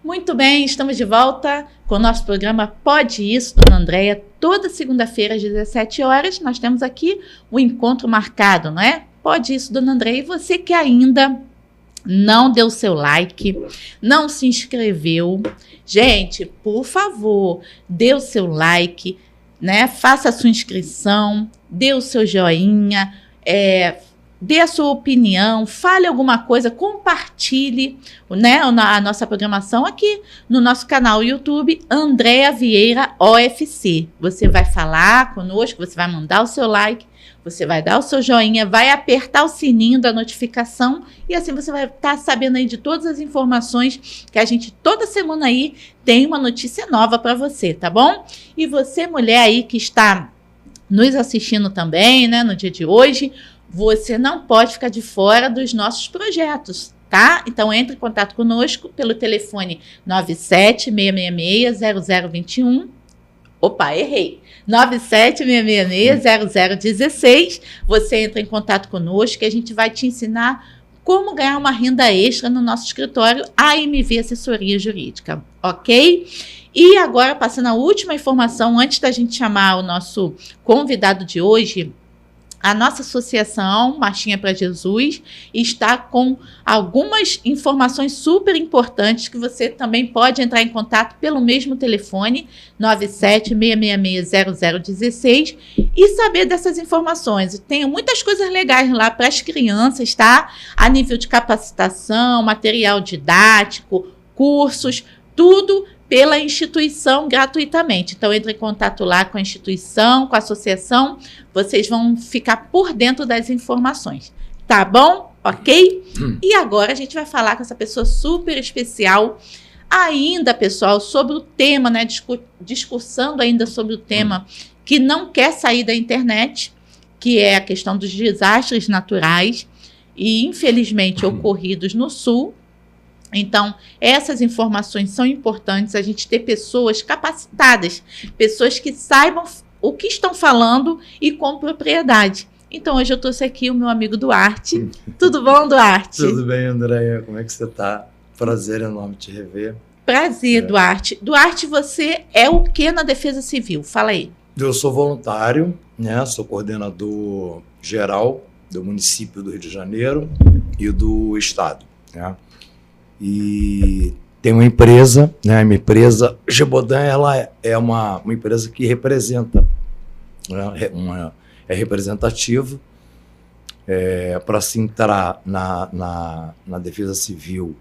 Muito bem, estamos de volta com o nosso programa Pode Isso, Dona Andréia. Toda segunda-feira às 17 horas nós temos aqui o encontro marcado, não é? Pode Isso, Dona Andréia. E você que ainda não deu seu like, não se inscreveu, gente, por favor, dê o seu like, né? Faça a sua inscrição, dê o seu joinha, dê a sua opinião, fale alguma coisa, compartilhe, né, a nossa programação aqui no nosso canal YouTube, Andréia Vieira OFC. Você vai falar conosco, você vai mandar o seu like, você vai dar o seu joinha, vai apertar o sininho da notificação e assim você vai estar sabendo aí de todas as informações que a gente toda semana aí tem uma notícia nova para você, tá bom? E você, mulher aí que está nos assistindo também, né, no dia de hoje, você não pode ficar de fora dos nossos projetos, tá? Então, entre em contato conosco pelo telefone 97-666-0021. Opa, errei. 97-666-0016. Você entra em contato conosco que a gente vai te ensinar como ganhar uma renda extra no nosso escritório AMV Assessoria Jurídica, ok? E agora, passando a última informação, antes da gente chamar o nosso convidado de hoje, a nossa associação Marchinha para Jesus está com algumas informações super importantes que você também pode entrar em contato pelo mesmo telefone 97-666-0016 e saber dessas informações. Tem muitas coisas legais lá para as crianças, tá? A nível de capacitação, material didático, cursos, tudo pela instituição gratuitamente. Então, entre em contato lá com a instituição, com a associação, vocês vão ficar por dentro das informações. Tá bom? Ok? E agora a gente vai falar com essa pessoa super especial, ainda, pessoal, sobre o tema, né? Discursando ainda sobre o tema que não quer sair da internet, que é a questão dos desastres naturais e, infelizmente, ocorridos no Sul. Então, essas informações são importantes, a gente ter pessoas capacitadas, pessoas que saibam o que estão falando e com propriedade. Então, hoje eu trouxe aqui o meu amigo Duarte. Tudo bom, Duarte? Tudo bem, Andréia. Como é que você está? Prazer enorme te rever. Prazer, Duarte. Duarte, você é o que na Defesa Civil? Fala aí. Eu sou voluntário, né? Sou coordenador geral do município do Rio de Janeiro e do estado, né? E tem uma empresa, né? A minha empresa, Gebodan, ela é uma empresa que representa, né? É representativo para se entrar na Defesa Civil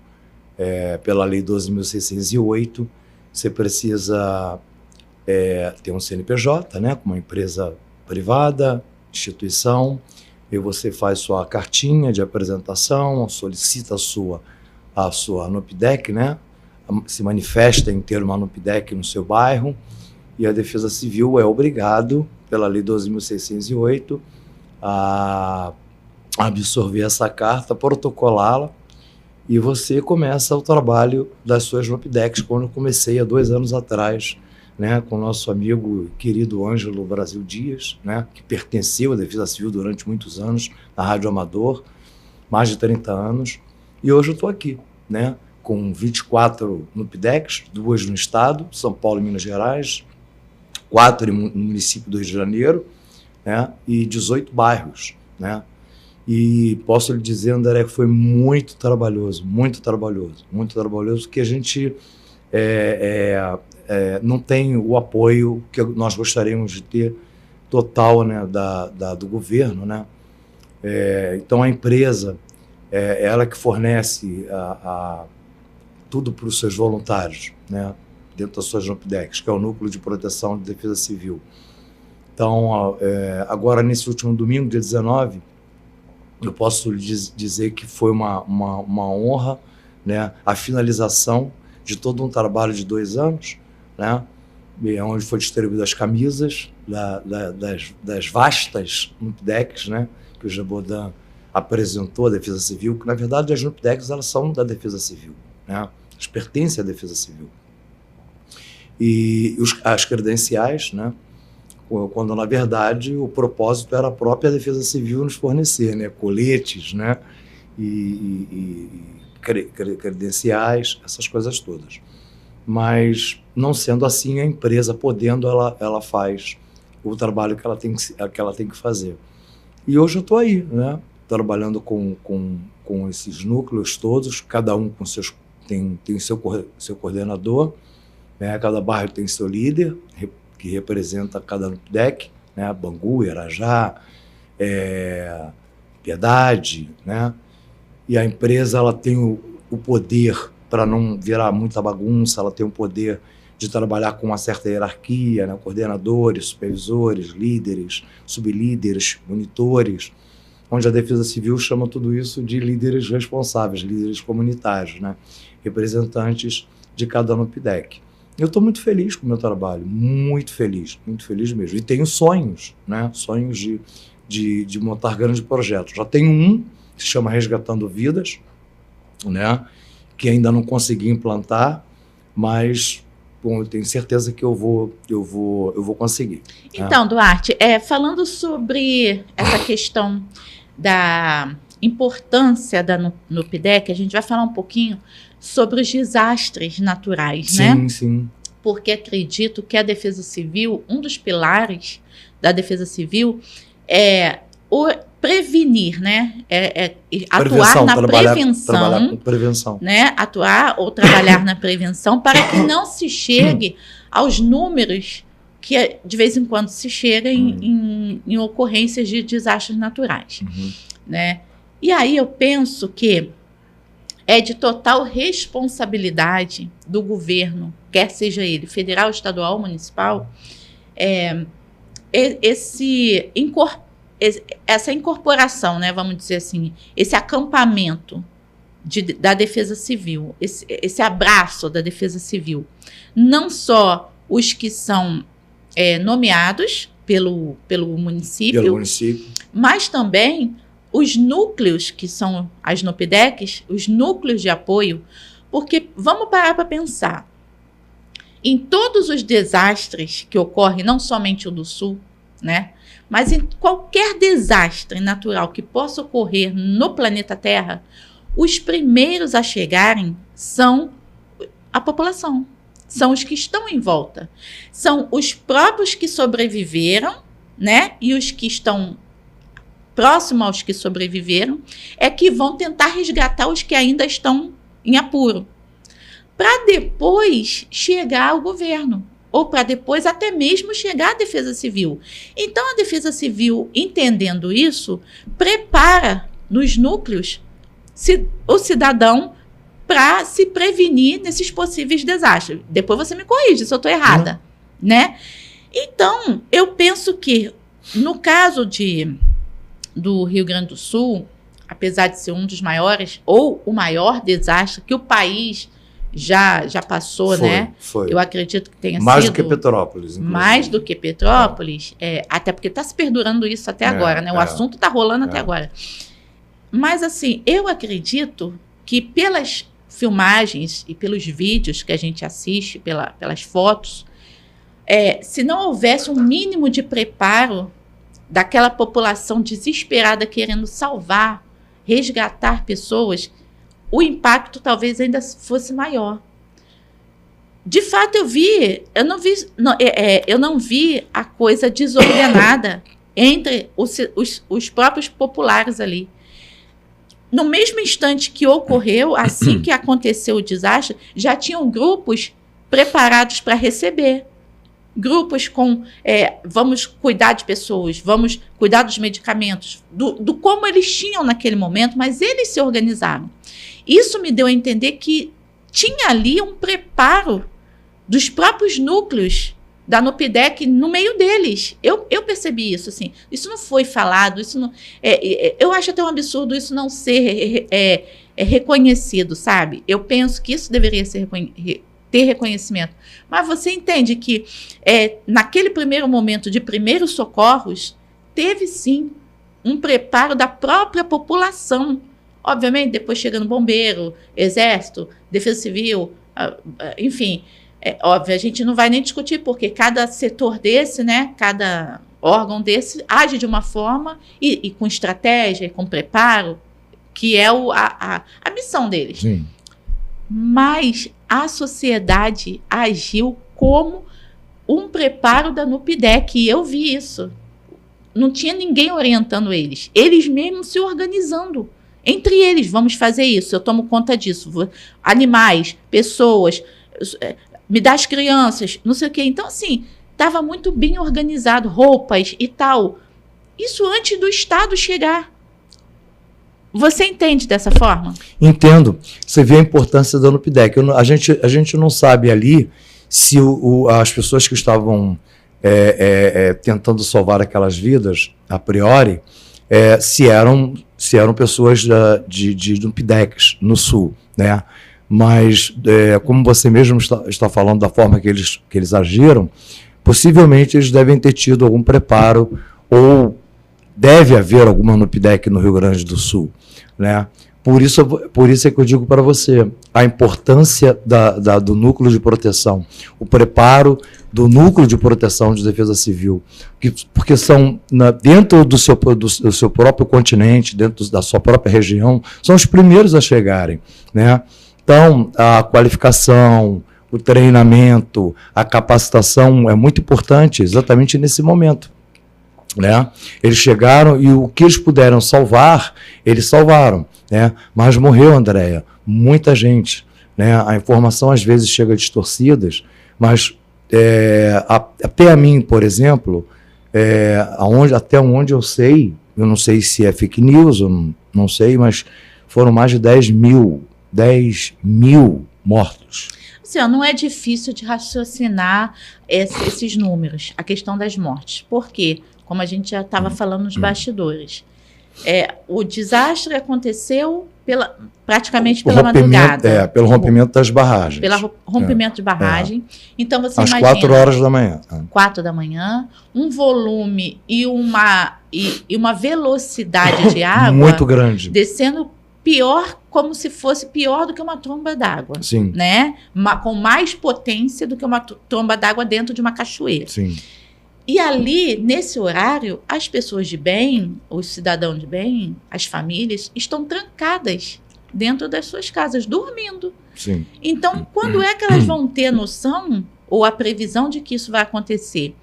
pela Lei 12.608, você precisa ter um CNPJ, né? Como uma empresa privada, instituição, e você faz sua cartinha de apresentação, solicita a sua NUPDEC, né? Se manifesta em ter uma NUPDEC no seu bairro, e a Defesa Civil é obrigado, pela Lei 12.608, a absorver essa carta, protocolá-la, e você começa o trabalho das suas NUPDECs, quando eu comecei há 2 anos atrás, né, com o nosso amigo querido Ângelo Brasil Dias, né, que pertenceu à Defesa Civil durante muitos anos, na Rádio Amador, mais de 30 anos, e hoje eu estou aqui, né, com 24 NUPDECs, 2 no estado, São Paulo e Minas Gerais, 4 no município do Rio de Janeiro, né, e 18 bairros, né. E posso lhe dizer, André, que foi muito trabalhoso, porque a gente não tem o apoio que nós gostaríamos de ter total, né, do governo, né. Então a empresa ela que fornece tudo para os seus voluntários, né, dentro das suas NUPDECs, que é o Núcleo de Proteção de Defesa Civil. Então, agora nesse último domingo, dia 19, eu posso lhe dizer que foi uma honra, né, a finalização de todo um trabalho de 2 anos, né, onde foi distribuídas as camisas das vastas NUPDECs, né, que o Gebodan apresentou à Defesa Civil, que na verdade as NUPDECs elas são da Defesa Civil, né? Elas pertencem à Defesa Civil. E as credenciais, né? Quando na verdade o propósito era a própria Defesa Civil nos fornecer, né? Coletes, né? E credenciais, essas coisas todas. Mas, não sendo assim, a empresa, podendo, ela faz o trabalho que ela tem que fazer. E hoje eu estou aí, né? Trabalhando com esses núcleos todos, cada um com tem seu coordenador, né? Cada bairro tem seu líder, que representa cada NUPDEC, né? Bangu, Irajá, Piedade, né? E a empresa ela tem o poder, para não virar muita bagunça, ela tem o poder de trabalhar com uma certa hierarquia, né? Coordenadores, supervisores, líderes, sublíderes, monitores, onde a Defesa Civil chama tudo isso de líderes responsáveis, líderes comunitários, né? Representantes de cada NUPDEC. Eu estou muito feliz com o meu trabalho, muito feliz mesmo. E tenho sonhos, né? Sonhos de montar grandes projetos. Já tenho um que se chama Resgatando Vidas, né? Que ainda não consegui implantar, mas bom, eu tenho certeza que eu vou conseguir. Então, Duarte, falando sobre essa questão da importância da NUPDEC, a gente vai falar um pouquinho sobre os desastres naturais, né? Sim, sim. Porque acredito que a Defesa Civil, um dos pilares da Defesa Civil é o prevenir, né? Atuar na prevenção. Trabalhar com prevenção. Né? Atuar ou trabalhar na prevenção para que não se chegue aos números que de vez em quando se chega em ocorrências de desastres naturais. Né? E aí eu penso que é de total responsabilidade do governo, quer seja ele federal, estadual, municipal, essa incorporação, né, vamos dizer assim, esse acampamento da Defesa Civil, esse abraço da Defesa Civil, não só os que são nomeados pelo município, mas também os núcleos, que são as NUPDECs, os núcleos de apoio, porque vamos parar para pensar, em todos os desastres que ocorrem, não somente o do Sul, né, mas em qualquer desastre natural que possa ocorrer no planeta Terra, os primeiros a chegarem são a população, são os que estão em volta, são os próprios que sobreviveram, né, e os que estão próximo aos que sobreviveram, é que vão tentar resgatar os que ainda estão em apuro, para depois chegar ao governo, ou para depois até mesmo chegar à Defesa Civil. Então, a Defesa Civil, entendendo isso, prepara nos núcleos o cidadão para se prevenir nesses possíveis desastres. Depois você me corrige se eu estou errada, né? Então, eu penso que, no caso do Rio Grande do Sul, apesar de ser um dos maiores, ou o maior desastre que o país já passou, né? Foi. Eu acredito que tenha mais sido... do que Petrópolis. Inclusive. Mais do que Petrópolis, até porque está se perdurando isso até agora, né? O assunto está rolando até agora. Mas, assim, eu acredito que pelas filmagens e pelos vídeos que a gente assiste, pelas fotos, se não houvesse um mínimo de preparo daquela população desesperada querendo salvar, resgatar pessoas, o impacto talvez ainda fosse maior. De fato, eu não vi a coisa desordenada entre os próprios populares ali. No mesmo instante que ocorreu, assim que aconteceu o desastre, já tinham grupos preparados para receber. Grupos com, vamos cuidar de pessoas, vamos cuidar dos medicamentos, do como eles tinham naquele momento, mas eles se organizaram. Isso me deu a entender que tinha ali um preparo dos próprios núcleos da NUPDEC no meio deles. Eu percebi isso, assim. Isso não foi falado, isso não, eu acho até um absurdo isso não ser reconhecido, sabe? Eu penso que isso deveria ter reconhecimento. Mas você entende que naquele primeiro momento de primeiros socorros, teve sim um preparo da própria população. Obviamente, depois chegando bombeiro, exército, defesa civil, enfim, óbvio, a gente não vai nem discutir, porque cada setor desse, né, cada órgão desse age de uma forma e com estratégia, e com preparo, que é a missão deles. Sim. Mas a sociedade agiu como um preparo da NUPIDEC, e eu vi isso. Não tinha ninguém orientando eles. Eles mesmos se organizando. Entre eles, vamos fazer isso, eu tomo conta disso. Animais, pessoas, me dá as crianças, não sei o quê. Então, assim, estava muito bem organizado, roupas e tal. Isso antes do Estado chegar. Você entende dessa forma? Entendo. Você vê a importância da NUPIDEC. A gente não sabe ali se as pessoas que estavam tentando salvar aquelas vidas, a priori, se eram pessoas de NUPIDECs no Sul, né? Mas, como você mesmo está falando da forma que eles agiram, possivelmente eles devem ter tido algum preparo ou deve haver alguma NUPIDEC no Rio Grande do Sul, né? Por isso é que eu digo para você a importância do núcleo de proteção, o preparo do núcleo de proteção de defesa civil, porque são, dentro do seu próprio continente, dentro da sua própria região, são os primeiros a chegarem, né? Então, a qualificação, o treinamento, a capacitação é muito importante exatamente nesse momento, né? Eles chegaram e o que eles puderam salvar, eles salvaram, né? Mas morreu, Andréia, muita gente, né? A informação às vezes chega distorcida, mas até a mim, por exemplo, até onde eu sei, eu não sei se é fake news, eu não sei, mas foram mais de 10 mil mortos. Assim, não é difícil de raciocinar esses números, a questão das mortes. Por quê? Como a gente já estava falando nos bastidores. O desastre aconteceu praticamente pela madrugada. Pelo rompimento das barragens. Pelo rompimento de barragem. Então, você às imagina... 4 horas da manhã. 4 da manhã, um volume e uma velocidade de água... muito grande. Descendo pior, como se fosse pior do que uma tromba d'água. Sim. Né? Com mais potência do que uma tromba d'água dentro de uma cachoeira. Sim. E ali, nesse horário, as pessoas de bem, os cidadãos de bem, as famílias, estão trancadas dentro das suas casas, dormindo. Sim. Então, quando é que elas vão ter noção ou a previsão de que isso vai acontecer?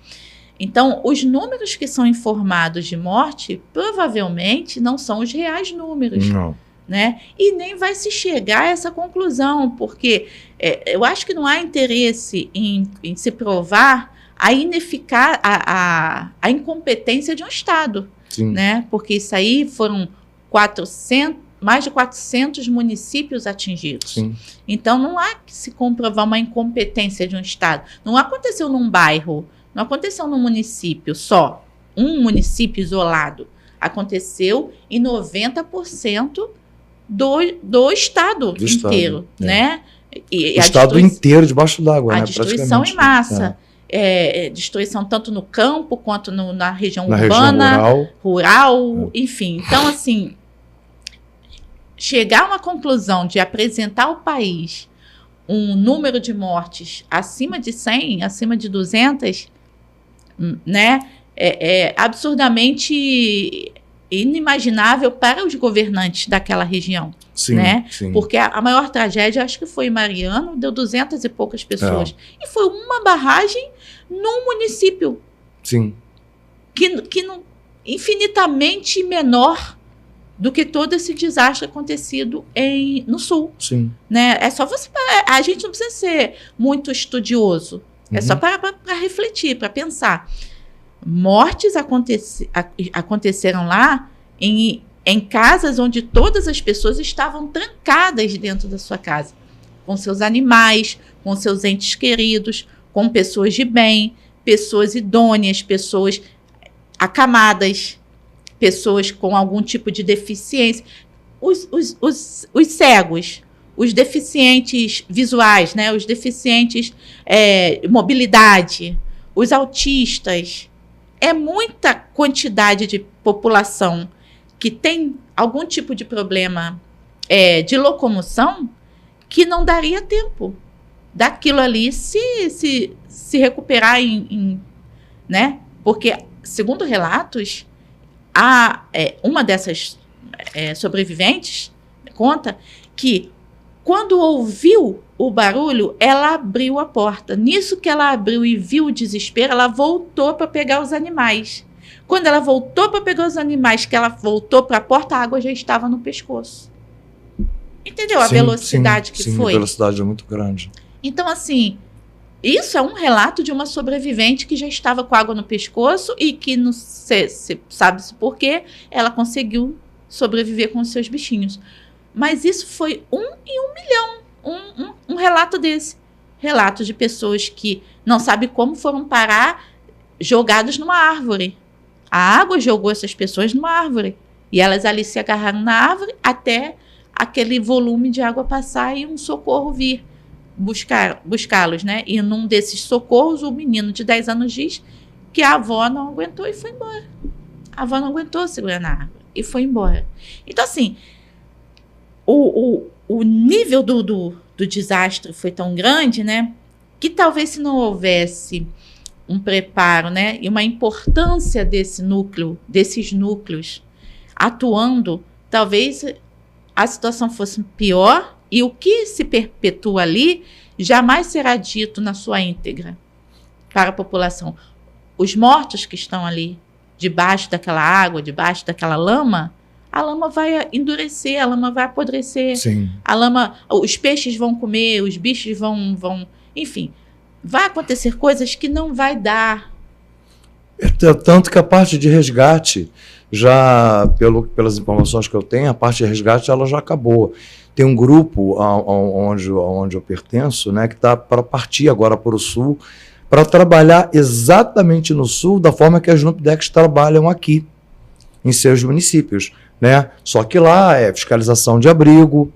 Então, os números que são informados de morte, provavelmente não são os reais números. Não. Né? E nem vai se chegar a essa conclusão, porque eu acho que não há interesse em se provar a incompetência de um Estado, né? Porque isso aí foram mais de 400 municípios atingidos. Sim. Então, não há que se comprovar uma incompetência de um Estado. Não aconteceu num bairro, não aconteceu num município só, um município isolado. Aconteceu em 90% do Estado inteiro, né? O Estado inteiro debaixo d'água, né? A destruição em massa. Destruição tanto no campo quanto na região urbana, rural, enfim. Então, assim, chegar a uma conclusão de apresentar ao país um número de mortes acima de 100, acima de 200, né, é absurdamente inimaginável para os governantes daquela região. Sim, né? Sim. Porque a maior tragédia, acho que foi em Mariano, deu 200 e poucas pessoas. E foi uma barragem num município. Sim. Que não, infinitamente menor do que todo esse desastre acontecido no Sul. Sim. Né? É só você... A gente não precisa ser muito estudioso. É só para refletir, para pensar. Mortes aconteceram lá em casas onde todas as pessoas estavam trancadas dentro da sua casa, com seus animais, com seus entes queridos, com pessoas de bem, pessoas idôneas, pessoas acamadas, pessoas com algum tipo de deficiência, os cegos, os deficientes visuais, né? Os deficientes mobilidade, os autistas. É muita quantidade de população que tem algum tipo de problema de locomoção que não daria tempo daquilo ali se recuperar né? Porque, segundo relatos, uma dessas sobreviventes, conta que quando ouviu o barulho, ela abriu a porta. Nisso que ela abriu e viu o desespero, ela voltou para pegar os animais. Quando ela voltou para pegar os animais, que ela voltou para a porta, a água já estava no pescoço. Entendeu a velocidade que foi? Sim, a velocidade é muito grande. Então, assim, isso é um relato de uma sobrevivente que já estava com água no pescoço e que, não sei, sabe-se por quê, ela conseguiu sobreviver com os seus bichinhos. Mas isso foi 1 em 1 milhão, um relato desse. Relatos de pessoas que não sabem como foram parar jogadas numa árvore. A água jogou essas pessoas numa árvore. E elas ali se agarraram na árvore até aquele volume de água passar e um socorro vir buscá-los, né? E num desses socorros, o menino de 10 anos diz que a avó não aguentou e foi embora. A avó não aguentou segurar na água e foi embora. Então, assim, o nível do desastre foi tão grande, né? Que talvez se não houvesse um preparo, né? E uma importância desses núcleos atuando, talvez a situação fosse pior e o que se perpetua ali jamais será dito na sua íntegra para a população. Os mortos que estão ali, debaixo daquela água, debaixo daquela lama, a lama vai endurecer, a lama vai apodrecer. Sim. A lama, os peixes vão comer, os bichos vão, enfim, vai acontecer coisas que não vai dar. Tanto que a parte de resgate, já pelas informações que eu tenho, a parte de resgate ela já acabou. Tem um grupo onde eu pertenço, né, que está para partir agora para o sul, para trabalhar exatamente no sul da forma que as NUPDECs trabalham aqui, em seus municípios, né? Só que lá é fiscalização de abrigo,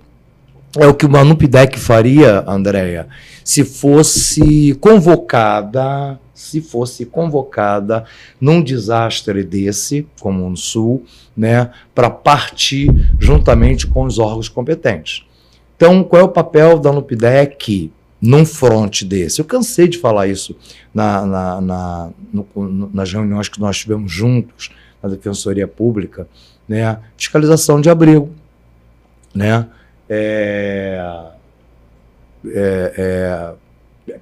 é o que uma NUPDEC faria, Andréia, se fosse convocada num desastre desse, como no Sul, né, para partir juntamente com os órgãos competentes. Então, qual é o papel da NUPDEC num fronte desse? Eu cansei de falar isso nas reuniões que nós tivemos juntos na Defensoria Pública, né, fiscalização de abrigo, né,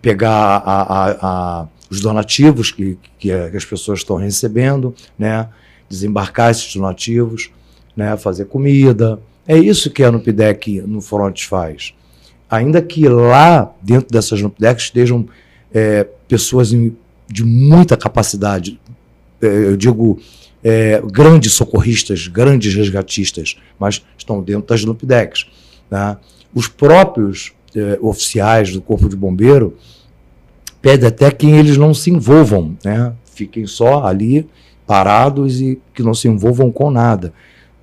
pegar os donativos que as pessoas estão recebendo, né, desembarcar esses donativos, né, fazer comida. É isso que a NUPDEC no front faz. Ainda que lá, dentro dessas NUPDECs, estejam pessoas de muita capacidade, eu digo grandes socorristas, grandes resgatistas, mas estão dentro das NUPDECs, né? Os próprios oficiais do Corpo de Bombeiro pedem até que eles não se envolvam, né? Fiquem só ali parados e que não se envolvam com nada,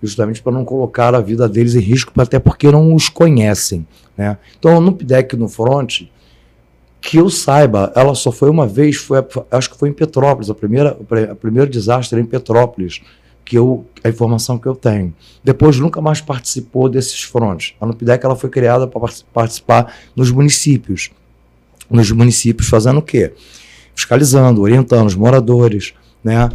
justamente para não colocar a vida deles em risco, até porque não os conhecem, né? Então, a NUPDEC no front, que eu saiba, ela só foi uma vez, acho que foi em Petrópolis, o primeiro desastre em Petrópolis, a informação que eu tenho. Depois nunca mais participou desses frontes. A NUPDEC ela foi criada para participar nos municípios. Nos municípios fazendo o quê? Fiscalizando, orientando os moradores, né?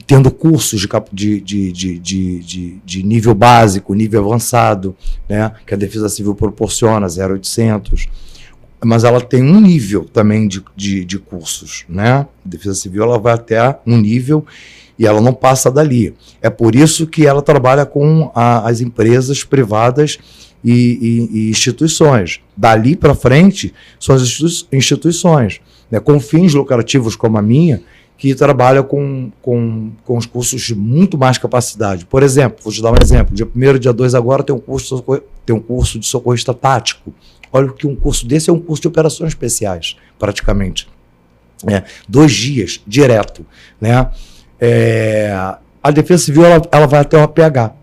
Tendo cursos de nível básico, nível avançado, né? Que a Defesa Civil proporciona, 0800. Mas ela tem um nível também de cursos, né? A Defesa Civil ela vai até um nível e ela não passa dali. É por isso que ela trabalha com as empresas privadas e instituições. Dali para frente são as instituições, né, com fins lucrativos como a minha, que trabalham com os cursos de muito mais capacidade. Por exemplo, vou te dar um exemplo. Dia 1º, dia 2 agora tem um curso de socorrista tático. Olha que um curso desse é um curso de operações especiais, praticamente. 2 dias, direto, né? A Defesa Civil ela vai até o APH.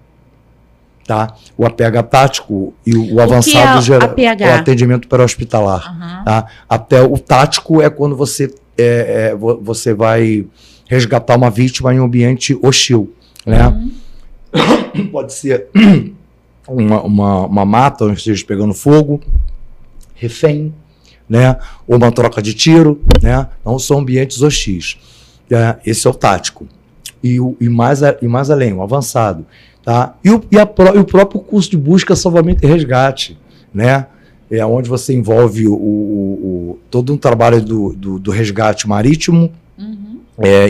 Tá? O APH tático e o avançado geral, o atendimento pré-hospitalar. Uhum. Tá? Até o tático é quando você vai resgatar uma vítima em um ambiente hostil, né? Uhum. Pode ser uma mata onde esteja pegando fogo, refém, né? Ou uma troca de tiro, né? Então são ambientes hostis. Esse é o tático. e mais além, o avançado. Tá? E o próprio curso de busca, salvamento e resgate, né? É onde você envolve todo um trabalho do resgate marítimo,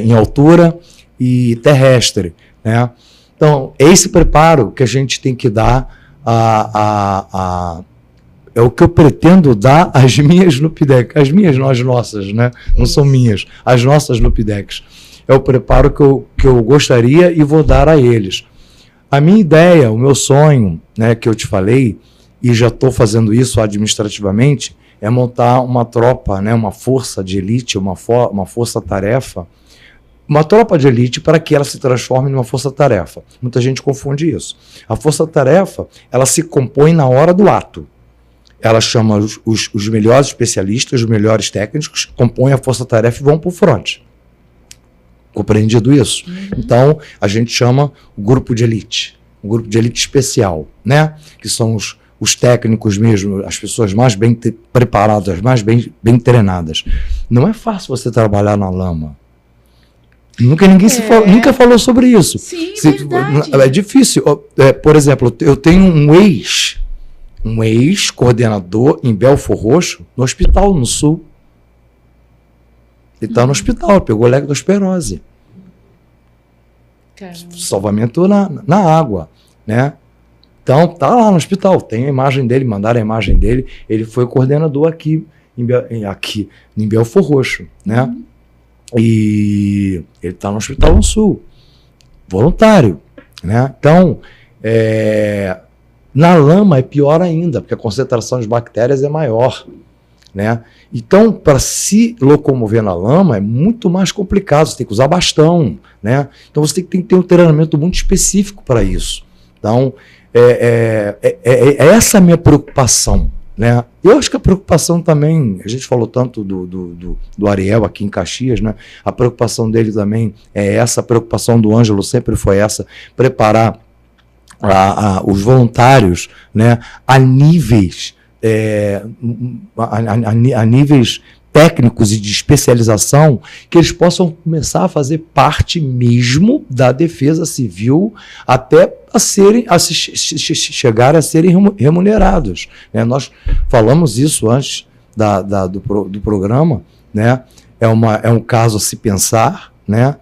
em altura e terrestre, né? Então, esse preparo que a gente tem que dar é o que eu pretendo dar às minhas NUPDEC, as nossas, né? Não são minhas, as nossas NUPDECs. É o preparo que eu gostaria e vou dar a eles. A minha ideia, o meu sonho, né, que eu te falei, e já estou fazendo isso administrativamente, é montar uma tropa, né, uma força de elite, uma força-tarefa, uma tropa de elite para que ela se transforme numa força-tarefa. Muita gente confunde isso. A força-tarefa, ela se compõe na hora do ato. Ela chama os melhores especialistas, os melhores técnicos, compõem a força-tarefa e vão para o fronte. Compreendido isso? Então, a gente chama o grupo de elite, um grupo de elite especial, né? Que são os técnicos mesmo, as pessoas mais bem preparadas, mais bem treinadas. Não é fácil você trabalhar na lama. Nunca falou sobre isso. Sim, verdade. É difícil. Por exemplo, eu tenho um ex-coordenador em Belford Roxo, no hospital, no sul. Ele está no hospital, pegou leptospirose. Salvamento na água, né? Então, tá lá no hospital, tem a imagem dele, mandaram a imagem dele. Ele foi coordenador aqui em Belford Roxo, né? E ele está no hospital no sul, voluntário, né? Então, na lama é pior ainda, porque a concentração de bactérias é maior, né? Então, para se locomover na lama é muito mais complicado, você tem que usar bastão, né? Então você tem que ter um treinamento muito específico para isso. Então, essa a minha preocupação, né? Eu acho que a preocupação também, a gente falou tanto do Ariel aqui em Caxias, né? A preocupação dele também é essa, a preocupação do Ângelo sempre foi essa, preparar os voluntários, né? A níveis técnicos e de especialização, que eles possam começar a fazer parte mesmo da defesa civil até chegar a serem remunerados, né? Nós falamos isso antes do programa, né? É um caso a se pensar, né?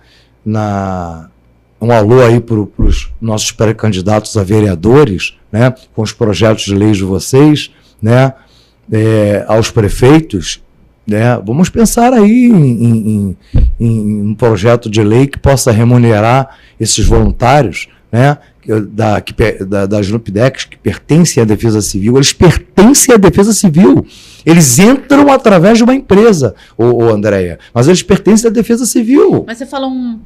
Um alô aí para os nossos pré-candidatos a vereadores, né? Com os projetos de lei de vocês, né? Aos prefeitos, né? Vamos pensar aí em um projeto de lei que possa remunerar esses voluntários, né? Das NUPDECs que pertencem à Defesa Civil. Eles pertencem à Defesa Civil. Eles entram através de uma empresa, Andréia, mas eles pertencem à Defesa Civil. Mas você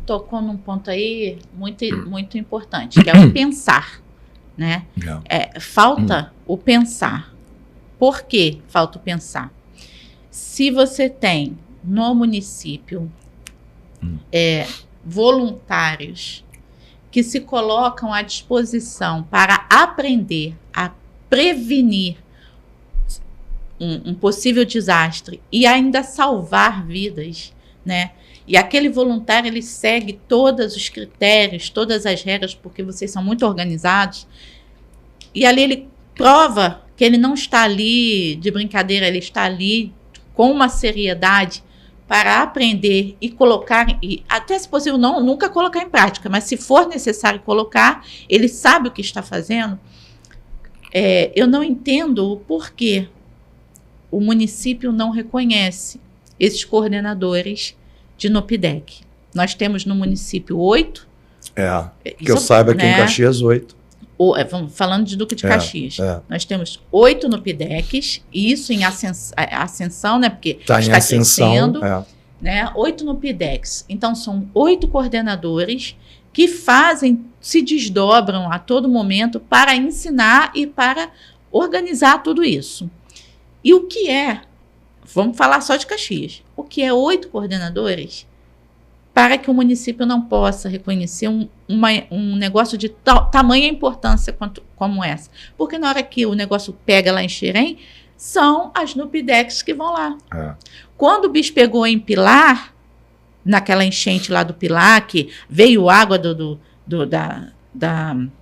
tocou num ponto aí muito importante, que é o pensar, né? Falta o pensar. Por que falta o pensar? Se você tem no município voluntários que se colocam à disposição para aprender a prevenir um possível desastre e ainda salvar vidas, né? E aquele voluntário, ele segue todos os critérios, todas as regras, porque vocês são muito organizados, e ali ele prova que ele não está ali de brincadeira, ele está ali com uma seriedade para aprender e colocar, e até se possível nunca colocar em prática, mas se for necessário colocar, ele sabe o que está fazendo. Eu não entendo o porquê o município não reconhece esses coordenadores de NUPDEC. Nós temos no município 8. Que eu saiba aqui, né? Em Caxias 8. Falando de Duque de Caxias. Nós temos 8 NUPDECs, isso em ascensão, né? Porque está crescendo. Né? 8 NUPDECs. Então, são 8 coordenadores que se desdobram a todo momento para ensinar e para organizar tudo isso. E o que vamos falar só de Caxias, o que é 8 coordenadores para que o município não possa reconhecer um negócio de tamanha importância como essa? Porque na hora que o negócio pega lá em Xerém, são as NUPDECs que vão lá. Quando o bicho pegou em Pilar, naquela enchente lá do Pilar, que veio água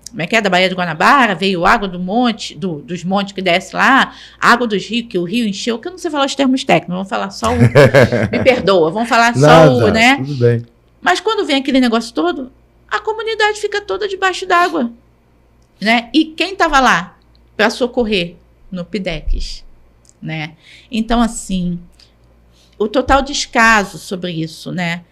como é que é? Da Baía de Guanabara, veio água do monte, dos montes que desce lá, água dos rios, que o rio encheu, que eu não sei falar os termos técnicos, vamos falar só o... me perdoa, vamos falar só o, né? Tudo bem. Mas quando vem aquele negócio todo, a comunidade fica toda debaixo d'água, né? E quem estava lá para socorrer no PIDEX, né? Então, assim, o total descaso sobre isso, né?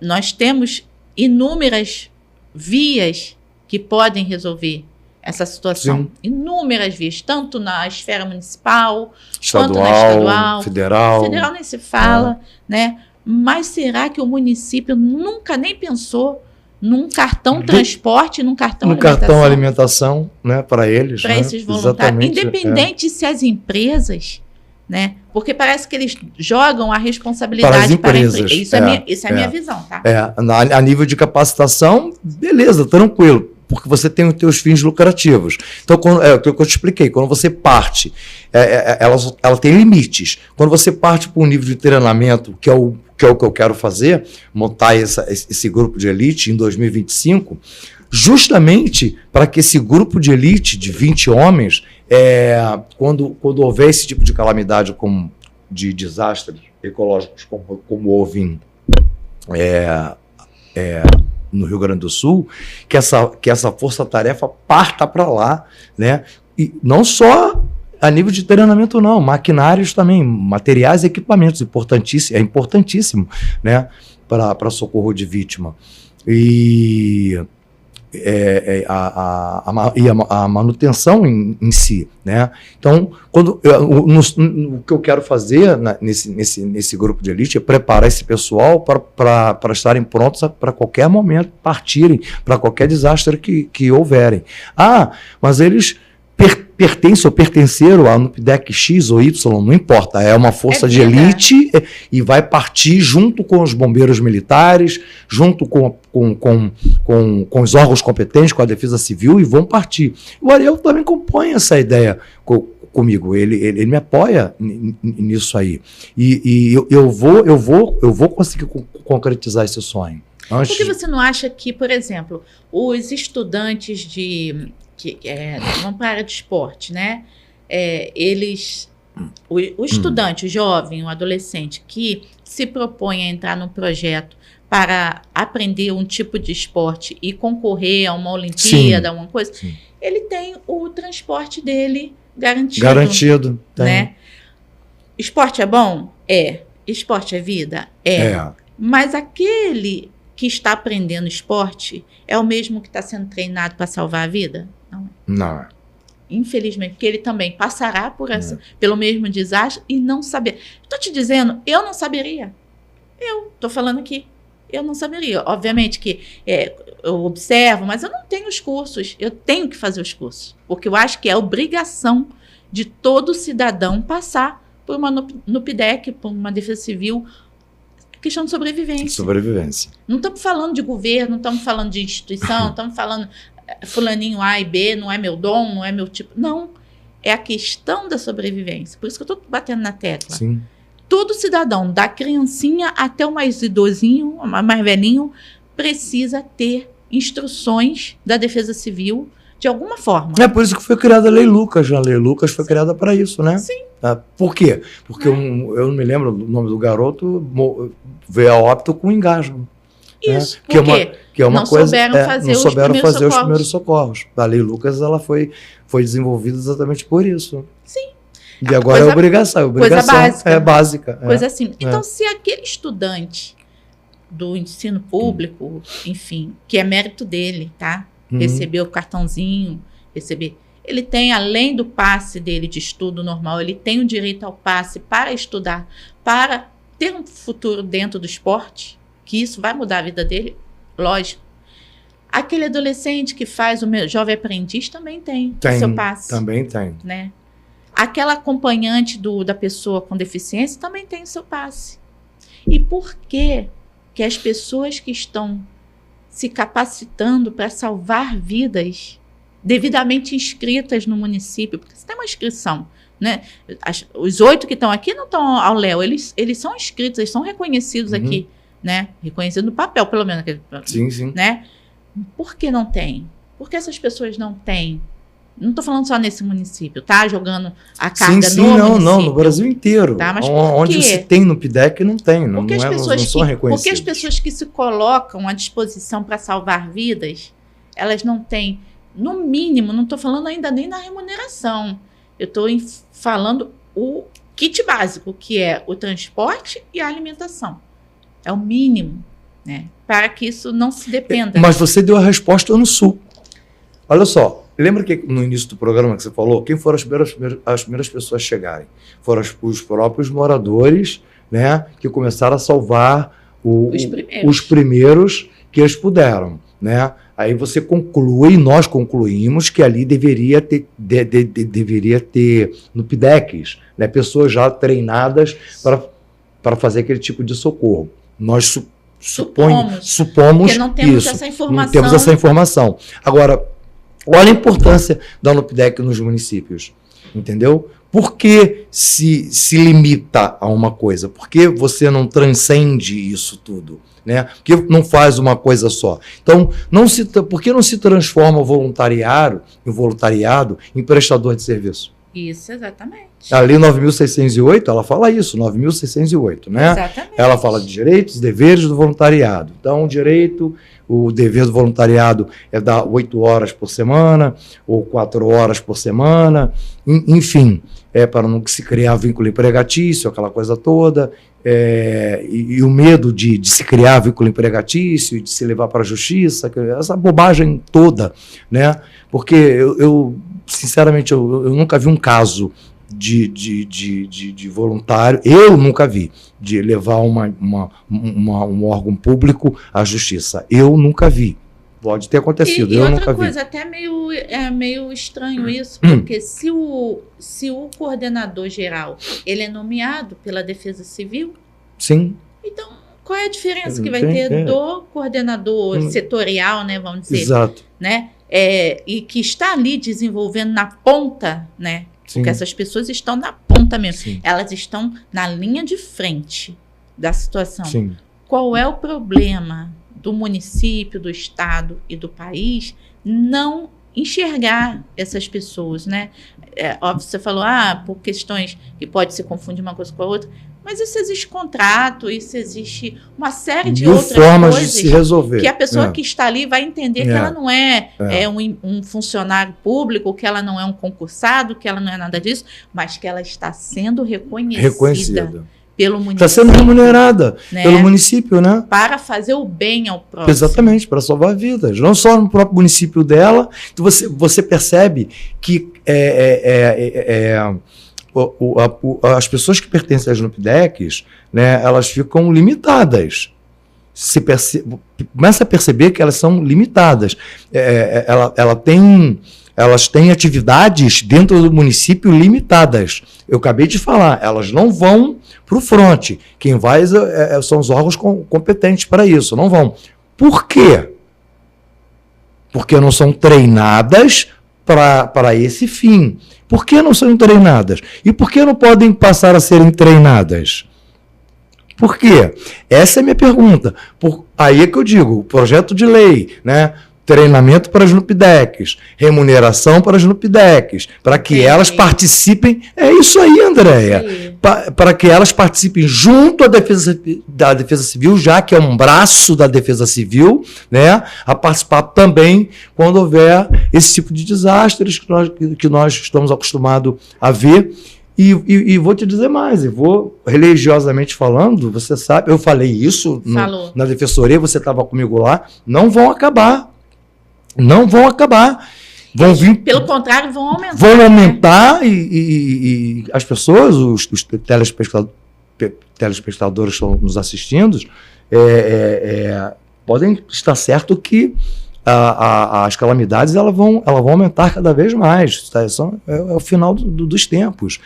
Nós temos inúmeras vias que podem resolver essa situação. Sim. Inúmeras vias, tanto na esfera municipal, Estadual, quanto na estadual. federal. Federal nem se fala, né? Mas será que o município nunca nem pensou num cartão transporte, num cartão alimentação? No cartão alimentação, né, para eles. Para esses voluntários. Independente se as empresas, né? Porque parece que eles jogam a responsabilidade para as empresas. Isso é a minha visão, tá? A nível de capacitação, beleza, tranquilo. Porque você tem os teus fins lucrativos. Então, o que eu te expliquei, quando você parte, ela tem limites. Quando você parte para um nível de treinamento, que é o que eu quero fazer, montar esse grupo de elite em 2025, justamente para que esse grupo de elite de 20 homens, quando houver esse tipo de calamidade, de desastres ecológicos, como houve no Rio Grande do Sul, que essa força-tarefa parta para lá, né? E não só a nível de treinamento, não, maquinários também, materiais e equipamentos, é importantíssimo, né? Para socorro de vítima. E a manutenção em si, né? Então, o que eu quero fazer nesse grupo de elite é preparar esse pessoal para estarem prontos para qualquer momento partirem para qualquer desastre que houverem. Mas eles pertencem ou pertenceram a NUPDEC X ou Y, não importa, é uma força de elite e vai partir junto com os bombeiros militares, junto com os órgãos competentes, com a Defesa Civil, e vão partir. O Ariel também compõe essa ideia comigo, ele me apoia nisso aí. E eu vou conseguir concretizar esse sonho. Por que você não acha que, por exemplo, os estudantes vamos para a área de esporte, né? O estudante, o jovem, o adolescente que se propõe a entrar num projeto para aprender um tipo de esporte e concorrer a uma Olimpíada, alguma coisa, ele tem o transporte dele garantido. Garantido, né? Esporte é bom? Esporte é vida? Mas aquele que está aprendendo esporte é o mesmo que está sendo treinado para salvar a vida? Não. Infelizmente, porque ele também passará pelo mesmo desastre e não saber. Estou te dizendo, eu não saberia. Eu estou falando aqui, eu não saberia. Obviamente que eu observo, mas eu não tenho os cursos. Eu tenho que fazer os cursos, porque eu acho que é obrigação de todo cidadão passar por uma NUPDEC, por uma Defesa Civil, questão de sobrevivência. Não estamos falando de governo, não estamos falando de instituição, não estamos falando fulaninho A e B, não é meu dom, não é meu tipo. Não, é a questão da sobrevivência. Por isso que eu estou batendo na tecla. Sim. Todo cidadão, da criancinha até o mais idosinho, o mais velhinho, precisa ter instruções da Defesa Civil de alguma forma. É por isso que foi criada a Lei Lucas. A Lei Lucas foi criada para isso, né? Sim. Por quê? Porque eu não me lembro do nome do garoto, veio a óbito com engasgo. Isso, né? Que é uma coisa, não souberam fazer os primeiros socorros. A Lei Lucas ela foi desenvolvida exatamente por isso. Sim. E agora é obrigação. Coisa básica. É básica. Coisa assim. Então, se aquele estudante do ensino público, enfim, que é mérito dele, tá? Receber o cartãozinho, ele tem, além do passe dele de estudo normal, ele tem o direito ao passe para estudar, para ter um futuro dentro do esporte, que isso vai mudar a vida dele, lógico. Aquele adolescente que faz o meu jovem aprendiz também tem o seu passe. Também tem. Né? Aquela acompanhante da pessoa com deficiência também tem o seu passe. E por que as pessoas que estão se capacitando para salvar vidas devidamente inscritas no município, porque você tem uma inscrição, né? Os 8 que estão aqui não estão ao léu, eles são inscritos, eles são reconhecidos aqui né? Reconhecido no papel, pelo menos. Sim. Né? Por que não tem? Por que essas pessoas não têm? Não estou falando só nesse município, tá? Jogando a carga no município. Não, no Brasil inteiro. Tá? Mas onde se tem no PDEC, não tem. Não são reconhecidos. Porque as pessoas que se colocam à disposição para salvar vidas, elas não têm, no mínimo, não estou falando ainda nem na remuneração. Eu estou falando o kit básico, que é o transporte e a alimentação. É o mínimo, né? Para que isso não se dependa. Mas você deu a resposta no Sul. Olha só, lembra que no início do programa que você falou, quem foram as primeiras pessoas a chegarem? Foram os próprios moradores, né, que começaram a salvar os primeiros que eles puderam, né? Aí você conclui, nós concluímos que ali deveria ter no PDECs, né, pessoas já treinadas para fazer aquele tipo de socorro. Nós supomos que não temos isso. Essa informação. Não temos essa informação. Agora, olha a importância da NUPDEC nos municípios, entendeu? Por que se limita a uma coisa? Por que você não transcende isso tudo? Né? Por que não faz uma coisa só? Então, por que não se transforma o voluntariado em prestador de serviço? Isso, exatamente. A Lei 9.608, ela fala isso, 9.608, né? Exatamente. Ela fala de direitos e deveres do voluntariado. Então, o dever do voluntariado é dar 8 horas por semana, ou 4 horas por semana, enfim, para não se criar vínculo empregatício, aquela coisa toda, e o medo de se criar vínculo empregatício, de se levar para a justiça, essa bobagem toda, né? Porque eu sinceramente, eu nunca vi um caso de voluntário, eu nunca vi, de levar um órgão público à justiça. Eu nunca vi. Pode ter acontecido, eu nunca vi. E outra coisa, até meio estranho isso, porque se o coordenador geral, ele é nomeado pela Defesa Civil, sim. Então, qual é a diferença que vai ter do coordenador setorial, né, vamos dizer? Exato. Né? E que está ali desenvolvendo na ponta, né? Sim. Porque essas pessoas estão na ponta mesmo. Sim. Elas estão na linha de frente da situação. Sim. Qual é o problema do município, do estado e do país não enxergar essas pessoas, né? Óbvio, você falou, por questões que pode se confundir uma coisa com a outra, mas isso existe contrato, isso existe uma série de outras formas coisas de se resolver. Que a pessoa que está ali vai entender que ela não é um funcionário público, que ela não é um concursado, que ela não é nada disso, mas que ela está sendo reconhecida. Pelo município. Está sendo remunerada, né, pelo município, né? Para fazer o bem ao próximo. Exatamente, para salvar vidas. Não só no próprio município dela. Então você percebe que as pessoas que pertencem às NUPDECs, né, elas ficam limitadas. Começa a perceber que elas são limitadas. Elas têm atividades dentro do município limitadas. Eu acabei de falar, elas não vão para o fronte. Quem vai são os órgãos competentes para isso, não vão. Por quê? Porque não são treinadas para esse fim. Por que não são treinadas? E por que não podem passar a serem treinadas? Por quê? Essa é a minha pergunta. Aí é que eu digo, projeto de lei, né? Treinamento para as NUPDECs, remuneração para as NUPDECs, para que elas participem. É isso aí, Andréia. Para que elas participem junto da Defesa Civil, já que é um braço da Defesa Civil, né, a participar também quando houver esse tipo de desastres que nós estamos acostumados a ver. E vou te dizer mais, religiosamente falando, você sabe, eu falei isso na defensoria, você estava comigo lá, não vão acabar. Não vão acabar. Vão vir, pelo contrário, vão aumentar. Vão aumentar e as pessoas, os telespectadores que estão nos assistindo, podem estar certo que as calamidades elas vão aumentar cada vez mais. Tá? É o final dos tempos.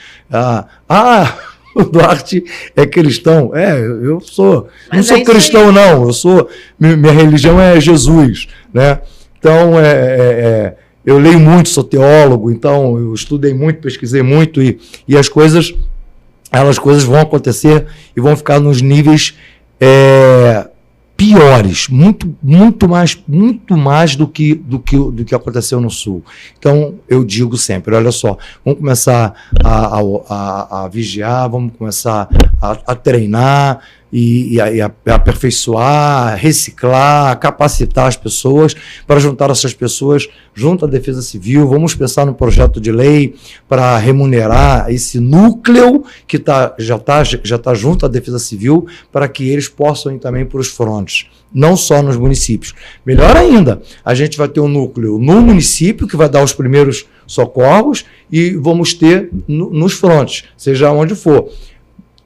O Duarte é cristão. Eu sou. Não sou cristão, não. Minha religião é Jesus, né? Então, eu leio muito, sou teólogo, então eu estudei muito, pesquisei muito e as coisas vão acontecer e vão ficar nos níveis piores, muito mais do que aconteceu no Sul. Então, eu digo sempre, olha só, vamos começar a vigiar, vamos começar a treinar e a aperfeiçoar, reciclar, capacitar as pessoas para juntar essas pessoas junto à Defesa Civil. Vamos pensar no projeto de lei para remunerar esse núcleo que já tá junto à Defesa Civil, para que eles possam ir também para os frontes, não só nos municípios. Melhor ainda, a gente vai ter um núcleo no município que vai dar os primeiros socorros e vamos ter nos frontes, seja onde for.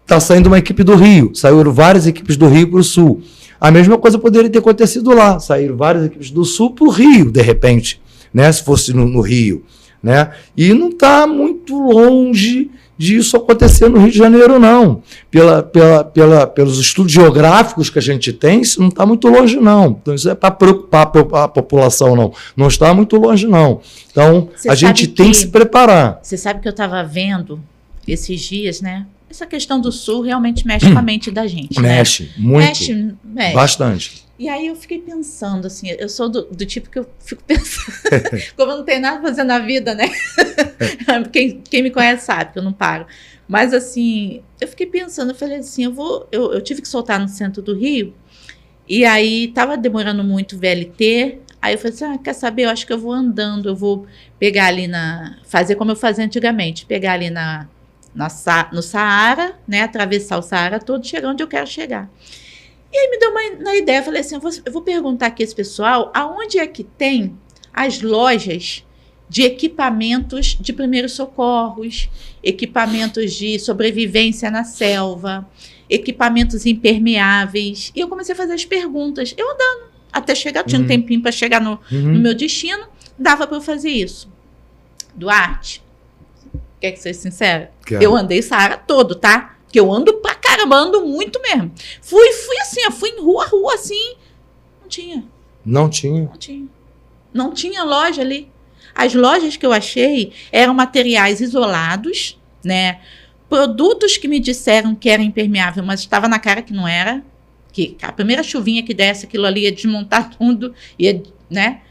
Está saindo uma equipe do Rio, saíram várias equipes do Rio para o Sul. A mesma coisa poderia ter acontecido lá, saíram várias equipes do Sul para o Rio, de repente, né, se fosse no Rio. Né? E não está muito longe disso acontecer no Rio de Janeiro, não. Pelos estudos geográficos que a gente tem, isso não está muito longe, não. Então, isso é para preocupar a população, não. Não está muito longe, não. Então, a gente tem que se preparar. Você sabe que eu estava vendo esses dias, né? Essa questão do Sul realmente mexe com a mente da gente. Mexe, né? Muito. Mexe. Bastante. E aí eu fiquei pensando, assim, eu sou do tipo que eu fico pensando, como eu não tenho nada a fazer na vida, né? Quem me conhece sabe que eu não paro. Mas, assim, eu fiquei pensando, eu falei assim, eu tive que soltar no centro do Rio, e aí tava demorando muito o VLT, aí eu falei assim, quer saber, eu acho que eu vou andando, eu vou pegar ali fazer como eu fazia antigamente, pegar ali no Saara, né, atravessar o Saara todo, chegar onde eu quero chegar. E aí me deu uma ideia, eu falei assim, eu vou perguntar aqui esse pessoal, aonde é que tem as lojas de equipamentos de primeiros socorros, equipamentos de sobrevivência na selva, equipamentos impermeáveis. E eu comecei a fazer as perguntas, eu andando, até chegar, tinha um tempinho para chegar no meu destino, dava para eu fazer isso. Duarte, quer que seja sincero? Quero. Eu andei Saara todo, tá? Que eu ando pra caramba, ando muito mesmo. Fui assim, eu fui em rua assim, não tinha. Não tinha loja ali. As lojas que eu achei eram materiais isolados, né? Produtos que me disseram que era impermeável, mas estava na cara que não era. Que a primeira chuvinha que desse, aquilo ali ia desmontar tudo, né?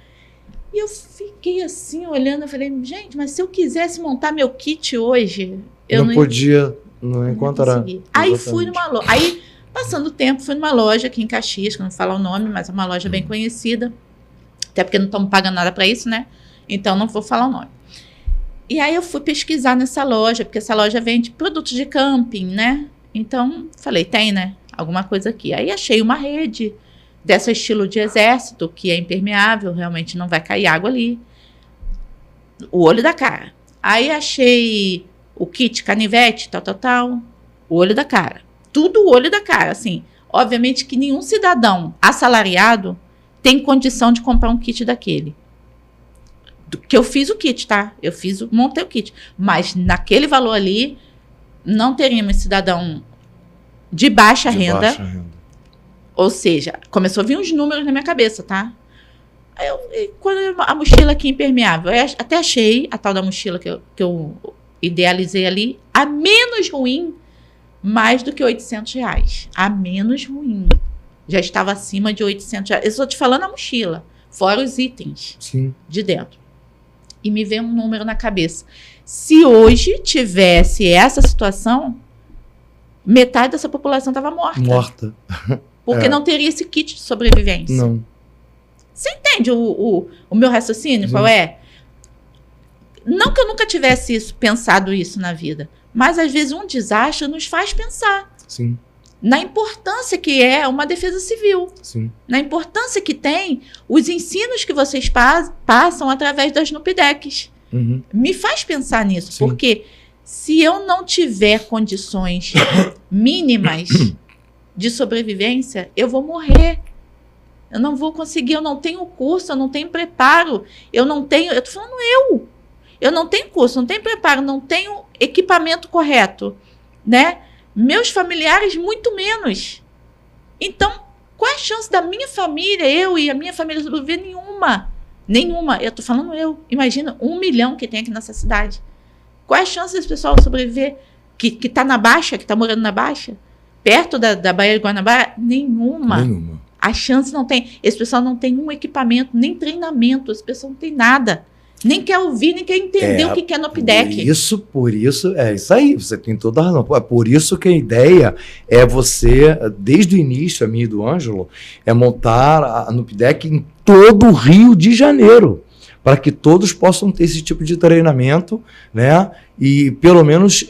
E eu fiquei assim, olhando, eu falei, gente, mas se eu quisesse montar meu kit hoje, eu não podia... Não encontrar. Aí fui numa loja. Aí, passando o tempo, fui numa loja aqui em Caxias, que eu não falo o nome, mas é uma loja bem conhecida. Até porque não estamos pagando nada para isso, né? Então, não vou falar o nome. E aí, eu fui pesquisar nessa loja, porque essa loja vende produtos de camping, né? Então, falei, tem, né? Alguma coisa aqui. Aí, achei uma rede dessa estilo de exército, que é impermeável, realmente não vai cair água ali. O olho da cara. Aí, achei... o kit canivete, tal, o olho da cara. Tudo o olho da cara, assim. Obviamente que nenhum cidadão assalariado tem condição de comprar um kit daquele. Que eu fiz o kit, tá? Montei o kit. Mas naquele valor ali, não teríamos cidadão de baixa renda. Ou seja, começou a vir uns números na minha cabeça, tá? Quando a mochila aqui impermeável, eu até achei a tal da mochila que eu idealizei ali, a menos ruim, mais do que R$800. A menos ruim. Já estava acima de R$800. Eu estou te falando a mochila, fora os itens de dentro. E me veio um número na cabeça. Se hoje tivesse essa situação, metade dessa população estava morta. Porque não teria esse kit de sobrevivência. Não. Você entende o meu raciocínio? Qual é? Não que eu nunca tivesse pensado isso na vida, mas às vezes um desastre nos faz pensar. Sim. Na importância que é uma defesa civil. Sim. Na importância que tem os ensinos que vocês passam através das NUPDECs. Me faz pensar nisso, porque se eu não tiver condições mínimas de sobrevivência, eu vou morrer. Eu não vou conseguir, eu não tenho curso, eu não tenho preparo, eu tô falando eu não tenho curso, não tenho preparo, não tenho equipamento correto, né? Meus familiares, muito menos. Então, qual é a chance da minha família, eu e a minha família sobreviver? Nenhuma. Eu tô falando eu. Imagina, 1 milhão que tem aqui nessa cidade. Qual é a chance desse pessoal sobreviver? Que tá na Baixa, que tá morando na Baixa? Perto da Baía de Guanabara? Nenhuma. A chance não tem. Esse pessoal não tem um equipamento, nem treinamento, esse pessoal não tem nada. Nem quer ouvir, nem quer entender o que é NUPDEC. Por isso, é isso aí, você tem toda a razão. É por isso que a ideia é você, desde o início, a minha e do Ângelo, é montar a NUPDEC em todo o Rio de Janeiro, para que todos possam ter esse tipo de treinamento, né? E pelo menos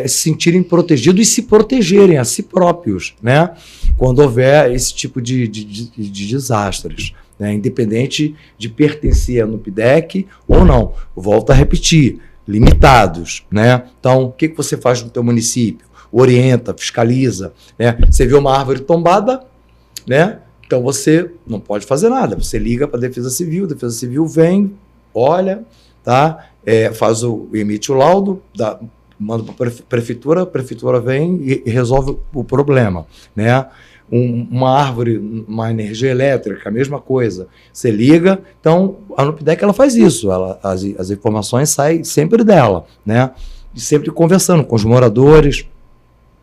se sentirem protegidos e se protegerem a si próprios, né? Quando houver esse tipo de desastres. Né, independente de pertencer à NUPDEC ou não. Volto a repetir, limitados. Né? Então, o que você faz no teu município? Orienta, fiscaliza. Né? Você vê uma árvore tombada, né? Então você não pode fazer nada. Você liga para a Defesa Civil vem, olha, tá? Emite o laudo, manda para a prefeitura vem e resolve o problema. Né? Uma árvore, uma energia elétrica, a mesma coisa. Você liga, então a NUPDEC ela faz isso, as informações saem sempre dela, né? E sempre conversando com os moradores,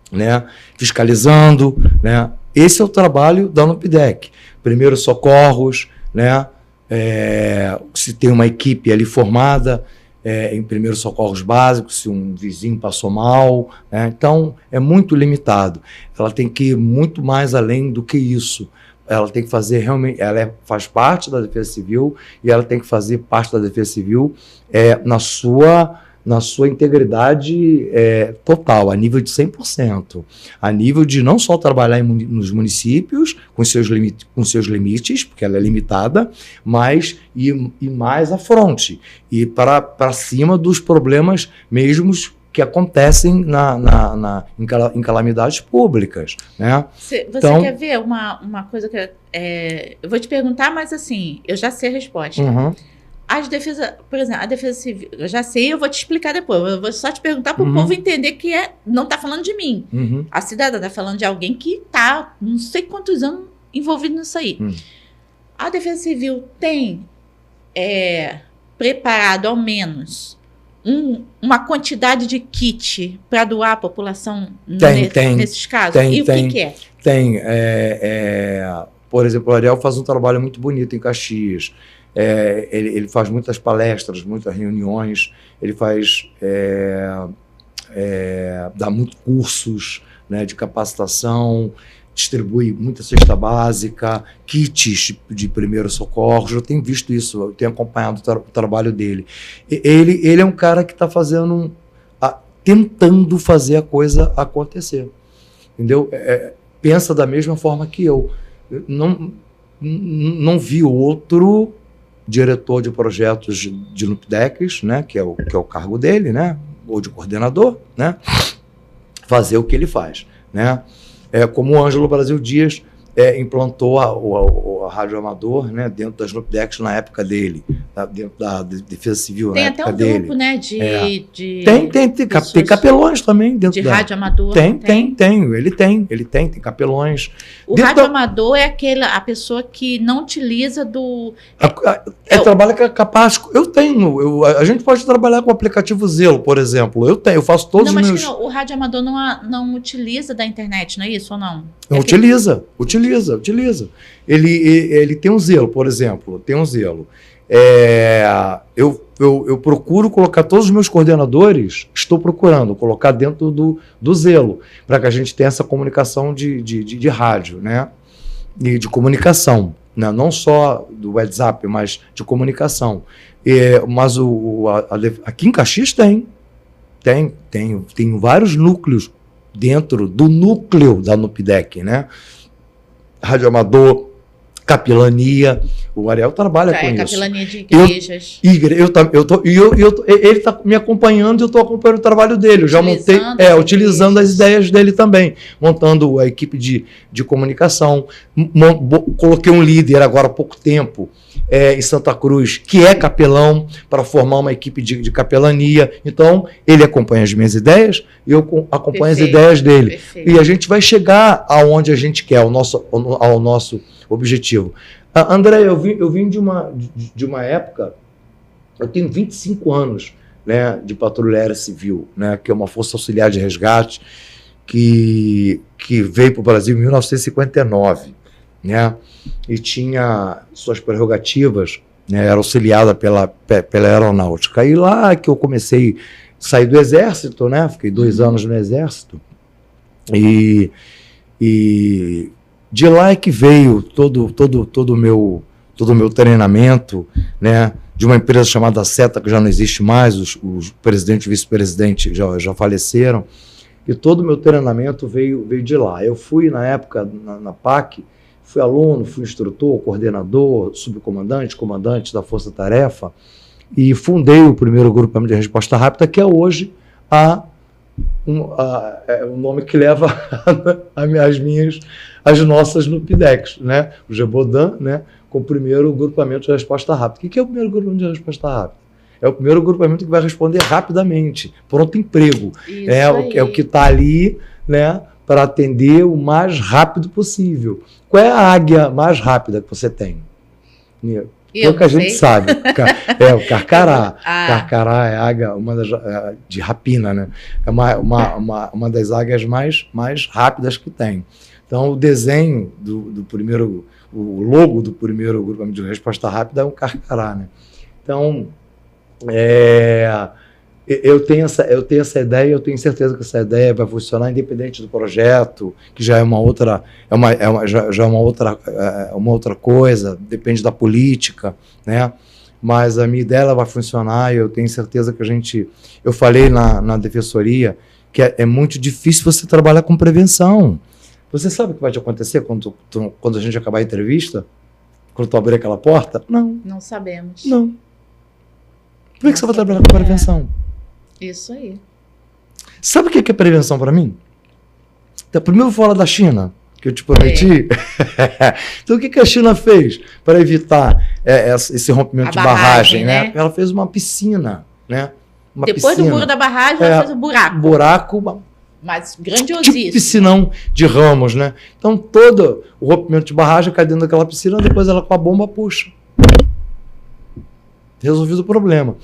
né? Fiscalizando, né? Esse é o trabalho da NUPDEC. Primeiros socorros, né? Se tem uma equipe ali formada, em primeiros socorros básicos, se um vizinho passou mal, né? Então é muito limitado. Ela tem que ir muito mais além do que isso. Ela tem que fazer realmente, faz parte da Defesa Civil e ela tem que fazer parte da Defesa Civil na sua integridade total, a nível de 100%. A nível de não só trabalhar nos municípios, com seus limites, porque ela é limitada, mas ir mais à fronte, e para cima dos problemas mesmos que acontecem em calamidades públicas. Né? Você então, quer ver uma coisa que eu vou te perguntar, mas assim, eu já sei a resposta. Uhum. Por exemplo, a Defesa Civil, eu já sei, eu vou te explicar depois. Eu vou só te perguntar para o povo entender que não está falando de mim. Uhum. A cidadã está falando de alguém que está, não sei quantos anos, envolvido nisso aí. A Defesa Civil tem preparado, ao menos, uma quantidade de kit para doar à população nesses casos? E o que é? Tem. Por exemplo, o Ariel faz um trabalho muito bonito em Caxias. Ele faz muitas palestras, muitas reuniões, ele dá muitos cursos, né, de capacitação, distribui muita cesta básica, kits de primeiros socorros. Eu tenho visto isso, eu tenho acompanhado o trabalho dele. Ele é um cara que está tentando fazer a coisa acontecer, entendeu? Pensa da mesma forma que eu. Não vi outro diretor de projetos de NUPDECs, né, que é o cargo dele, né, ou de coordenador, né, fazer o que ele faz, né. Como o Ângelo Brasil Dias implantou a Rádio Amador, né, dentro das NUPDECs na época dele, dentro da Defesa Civil na época dele. Tem até um grupo, né, tem capelões também dentro de Rádio Amador. Ele tem capelões. O Rádio Amador é a pessoa que não utiliza do... trabalha capaz... A gente pode trabalhar com o aplicativo Zelo, por exemplo. Eu faço todos os meus... Não, o Rádio Amador não utiliza da internet, não é isso ou não? Utiliza. Ele tem um Zelo, por exemplo. Eu procuro colocar todos os meus coordenadores, estou procurando colocar dentro do Zelo, para que a gente tenha essa comunicação de rádio, né? E de comunicação, né? Não só do WhatsApp, mas de comunicação. Mas aqui em Caxias tem vários núcleos dentro do núcleo da NUPDEC, né? Rádio Amador, capelania. O Ariel trabalha com isso. Capelania de igrejas. Ele está me acompanhando e eu estou acompanhando o trabalho dele. Eu já montei, utilizando as ideias dele também, montando a equipe de comunicação. Coloquei um líder agora há pouco tempo em Santa Cruz, que é capelão, para formar uma equipe de capelania. Então, ele acompanha as minhas ideias e eu acompanho as ideias dele. Perfeito. E a gente vai chegar aonde a gente quer, ao nosso objetivo. André, eu vim de uma época, eu tenho 25 anos, né, de patrulha aérea civil, né, que é uma força auxiliar de resgate que veio para o Brasil em 1959. né? E tinha suas prerrogativas, né? Era auxiliada pela aeronáutica. E lá que eu comecei a sair do exército, né? Fiquei 2 anos no exército. E de lá é que veio todo o meu treinamento, né? De uma empresa chamada Seta, que já não existe mais, os presidente e vice-presidente já faleceram, e todo o meu treinamento veio de lá. Eu fui, na época, na PAC, fui aluno, fui instrutor, coordenador, subcomandante, comandante da Força Tarefa, e fundei o primeiro grupamento de resposta rápida, que é hoje o nome que leva as nossas no PIDEX, né? O Gebodan, né? Com o primeiro grupamento de resposta rápida. O que é o primeiro grupamento de resposta rápida? É o primeiro grupamento que vai responder rapidamente, pronto emprego. É o que está ali, né, para atender o mais rápido possível. Qual é a águia mais rápida que você tem? É o que a gente sabe. É o carcará. Carcará é a águia, de rapina, né? É uma das águias mais rápidas que tem. Então, o desenho do primeiro, o logo do primeiro grupamento de resposta rápida é um carcará, né? Então, eu tenho essa ideia, eu tenho certeza que essa ideia vai funcionar independente do projeto, que já é uma outra, uma outra coisa, depende da política, né? Mas a minha ideia ela vai funcionar e eu tenho certeza que eu falei na defensoria que é muito difícil você trabalhar com prevenção. Você sabe o que vai te acontecer quando a gente acabar a entrevista? Quando tu abrir aquela porta? Não. Não sabemos. Não. Como é que você vai trabalhar com prevenção? Isso aí. Sabe o que é prevenção para mim? Então, primeiro fora da China, que eu te prometi. Então, o que a China fez para evitar esse rompimento de barragem, né? Ela fez uma piscina, né? Depois do muro da barragem, ela fez um buraco. Buraco, mas grandiosíssimo. Tipo piscinão de ramos, né? Então, todo o rompimento de barragem cai dentro daquela piscina, depois ela com a bomba puxa. Resolvido o problema.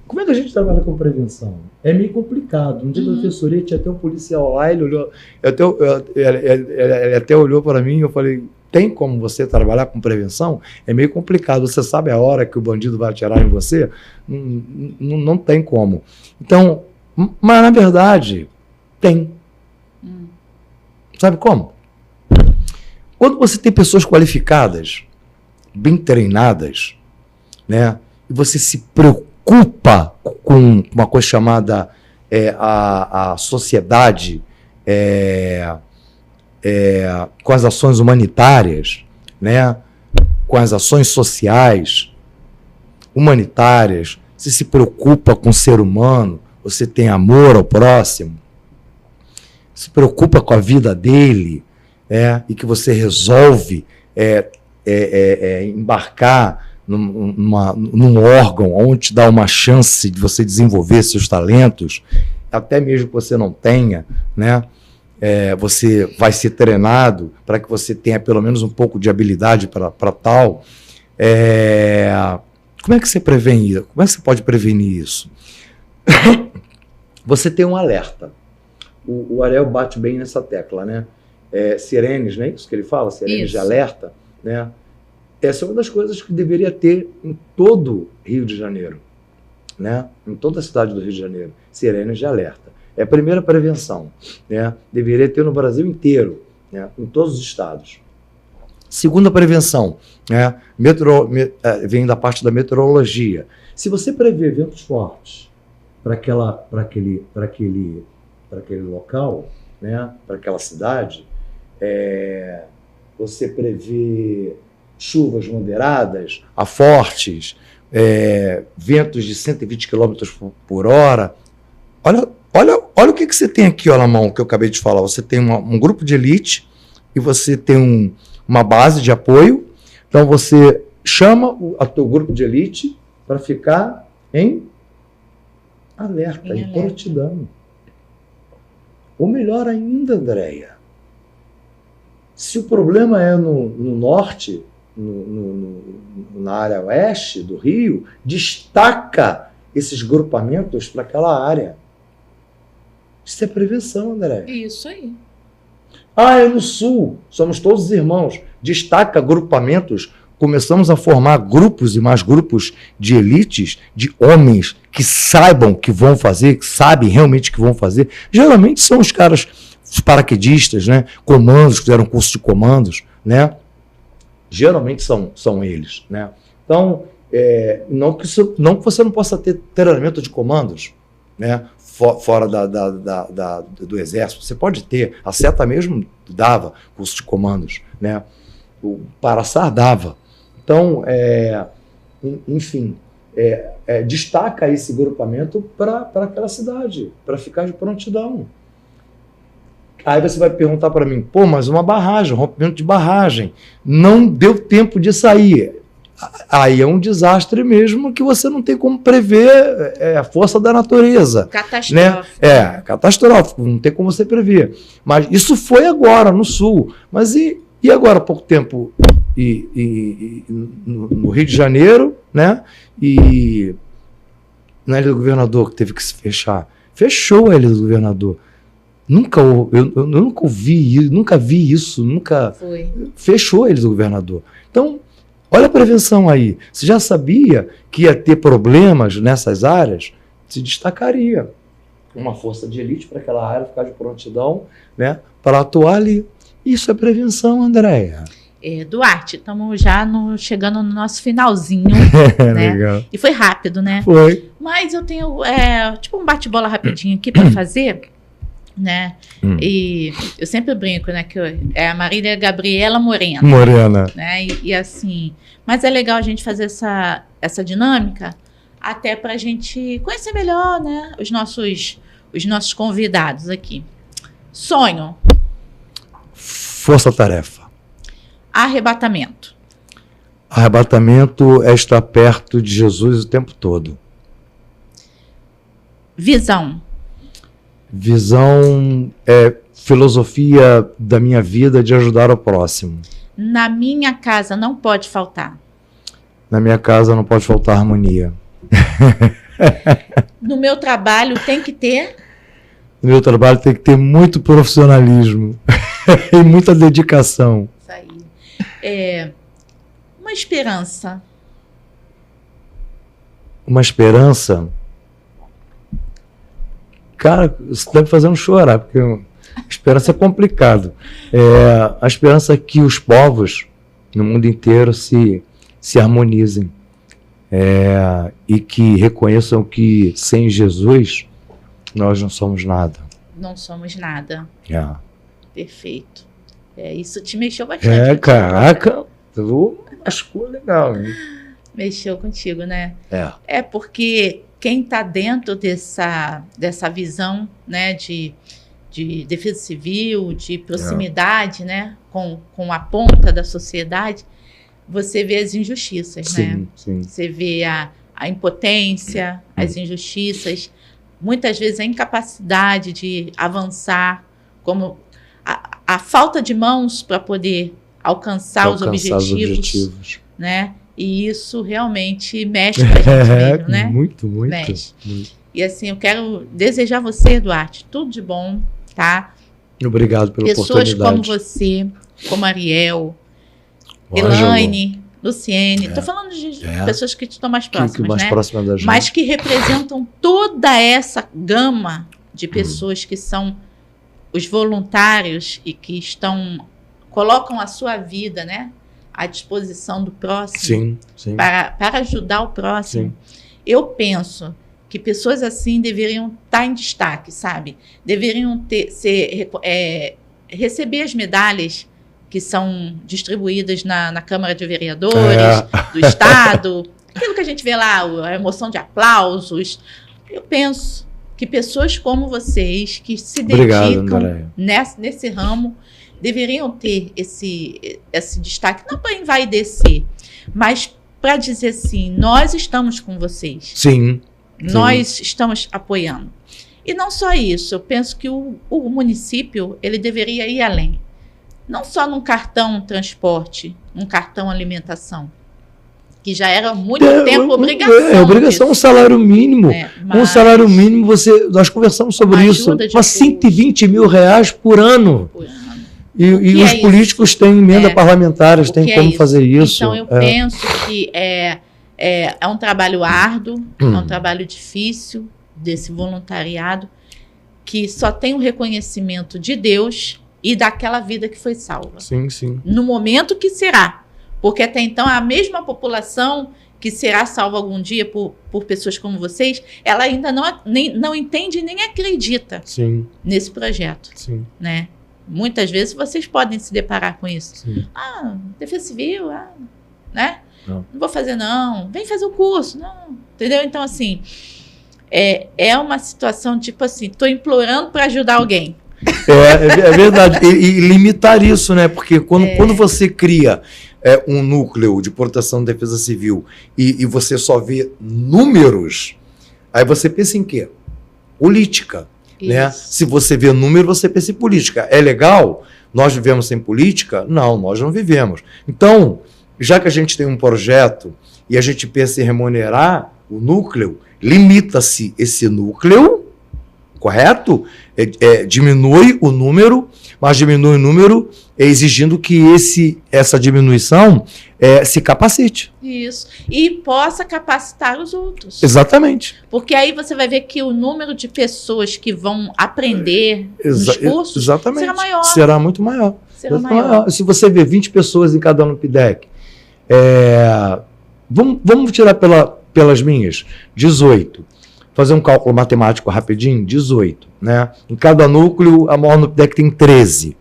Como é que a gente trabalha com prevenção? É meio complicado. Um dia da assessoria tinha até um policial lá, ele olhou, ele até olhou para mim e eu falei, tem como você trabalhar com prevenção? É meio complicado. Você sabe a hora que o bandido vai atirar em você? Não tem como. Então, mas na verdade, tem. Sabe como? Quando você tem pessoas qualificadas, bem treinadas, né? E você se preocupa com uma coisa chamada a sociedade, com as ações humanitárias, né? Com as ações sociais, humanitárias, você se preocupa com o ser humano, você tem amor ao próximo, se preocupa com a vida dele, e que você resolve embarcar num órgão onde te dá uma chance de você desenvolver seus talentos, até mesmo que você não tenha, né? Você vai ser treinado para que você tenha pelo menos um pouco de habilidade para tal. Como é que você previne isso? Como é que você pode prevenir isso? Você tem um alerta. O Ariel bate bem nessa tecla, né? Sirenes, não é isso que ele fala? Sirenes de alerta, né? Essa é uma das coisas que deveria ter em todo Rio de Janeiro, né? Em toda a cidade do Rio de Janeiro, sirenes de alerta. É a primeira prevenção, né? Deveria ter no Brasil inteiro, né? Em todos os estados. Segunda prevenção, né? Vem da parte da meteorologia. Se você prever ventos fortes para aquele local, né? Para aquela cidade, você prevê chuvas moderadas a fortes, ventos de 120 km por hora. Olha o que você tem aqui na mão, que eu acabei de falar. Você tem um grupo de elite e você tem uma base de apoio. Então, você chama o teu grupo de elite para ficar em alerta, em prontidão. Ou melhor ainda, Andréia, se o problema é no norte, na área oeste do Rio, destaca esses grupamentos para aquela área. Isso é prevenção, André. Isso aí. É no Sul, somos todos irmãos. Destaca agrupamentos, começamos a formar grupos e mais grupos de elites, de homens que saibam que vão fazer, que sabem realmente que vão fazer. Geralmente são os caras, os paraquedistas, né? Comandos, que fizeram curso de comandos, né? Geralmente são eles, né? Então, não que você não possa ter treinamento de comandos, né? Fora do exército. Você pode ter, a SETA mesmo dava curso de comandos, né? O Paraçar dava. Então, enfim, destaca esse grupamento para aquela cidade, para ficar de prontidão. Aí você vai perguntar para mim, mas uma barragem, um rompimento de barragem, não deu tempo de sair. Aí é um desastre mesmo que você não tem como prever a força da natureza. Catastrófico. Né? Catastrófico, não tem como você prever. Mas isso foi agora, no Sul. Mas e agora, há pouco tempo, no Rio de Janeiro, né? E na Ilha do Governador, que teve que se fechar. Fechou a Ilha do Governador. Eu nunca vi isso, nunca foi. Fechou a Ilha do Governador. Então, olha a prevenção aí. Você já sabia que ia ter problemas nessas áreas? Se destacaria uma força de elite para aquela área ficar de prontidão, né, para atuar ali. Isso é prevenção, Andréia. Duarte, estamos já chegando no nosso finalzinho. Né? Legal. E foi rápido, né? Foi. Mas eu tenho um bate-bola rapidinho aqui para fazer. Né? E eu sempre brinco, né, que é a Marília Gabriela Morena. Né? E assim, mas é legal a gente fazer essa dinâmica até para a gente conhecer melhor, né, os nossos convidados aqui. Sonho. Força-tarefa. Arrebatamento. Arrebatamento é estar perto de Jesus o tempo todo. Visão. Visão é filosofia da minha vida de ajudar o próximo. Na minha casa não pode faltar. Na minha casa não pode faltar harmonia. No meu trabalho tem que ter? No meu trabalho tem que ter muito profissionalismo e muita dedicação. Isso aí. Uma esperança. Uma esperança... Cara, isso deve fazer chorar, porque a esperança é complicado. A esperança é que os povos no mundo inteiro se harmonizem e que reconheçam que sem Jesus nós não somos nada. Não somos nada. Perfeito. Isso te mexeu bastante. Caraca, ficou legal. Hein? Mexeu contigo, né? Porque quem está dentro dessa visão, né, de defesa civil, de proximidade, né, com a ponta da sociedade, você vê as injustiças, né? Sim. Você vê a impotência, as injustiças, muitas vezes a incapacidade de avançar, como a falta de mãos para poder alcançar os objetivos, né? E isso realmente mexe com a gente mesmo, né? Muito. Mexe. E assim, eu quero desejar a você, Duarte, tudo de bom, tá? Obrigado pela oportunidade. Pessoas como você, como Ariel, Elaine, Luciene. Estou falando de pessoas que estão mais próximas, né? Próximas da gente. Mas que representam toda essa gama de pessoas que são os voluntários e que colocam a sua vida, né, à disposição do próximo, sim. Para ajudar o próximo. Sim. Eu penso que pessoas assim deveriam estar em destaque, sabe? Deveriam receber as medalhas que são distribuídas na Câmara de Vereadores do Estado, aquilo que a gente vê lá, a emoção de aplausos. Eu penso que pessoas como vocês, que se dedicam nesse ramo, deveriam ter esse destaque, não para envaidecer, mas para dizer assim, nós estamos com vocês. Sim. Nós estamos apoiando. E não só isso, eu penso que o município ele deveria ir além. Não só num cartão transporte, num cartão alimentação, que já era há muito tempo obrigação. Obrigação, um salário mínimo. Um salário mínimo, nós conversamos sobre isso. Mas 120 mil reais por ano. E os políticos têm emenda parlamentares, têm como fazer isso. Então, eu penso que é um trabalho árduo, é um trabalho difícil desse voluntariado, que só tem o reconhecimento de Deus e daquela vida que foi salva. Sim, sim. No momento que será. Porque até então a mesma população que será salva algum dia por pessoas como vocês, ela ainda não entende nem acredita nesse projeto. Sim. Né? Muitas vezes vocês podem se deparar com isso. Sim. Defesa Civil, né? Não vou fazer não, vem fazer o curso, não. Entendeu? Então, assim, é uma situação tipo assim, estou implorando para ajudar alguém. É verdade. E limitar isso, né? Porque quando você cria um núcleo de proteção e defesa civil e você só vê números, aí você pensa em quê? Política. Né? Se você vê número, você pensa em política. É legal? Nós vivemos sem política? Não, nós não vivemos. Então, já que a gente tem um projeto e a gente pensa em remunerar o núcleo, limita-se esse núcleo, correto? Diminui o número, mas diminui o número exigindo que essa diminuição se capacite. Isso. E possa capacitar os outros. Exatamente. Porque aí você vai ver que o número de pessoas que vão aprender nos cursos será maior. Será muito maior. Será maior. Se você vê 20 pessoas em cada NUPDEC, vamos tirar pelas minhas, 18. Fazer um cálculo matemático rapidinho, 18. Né? Em cada núcleo, a maior NUPDEC tem 13.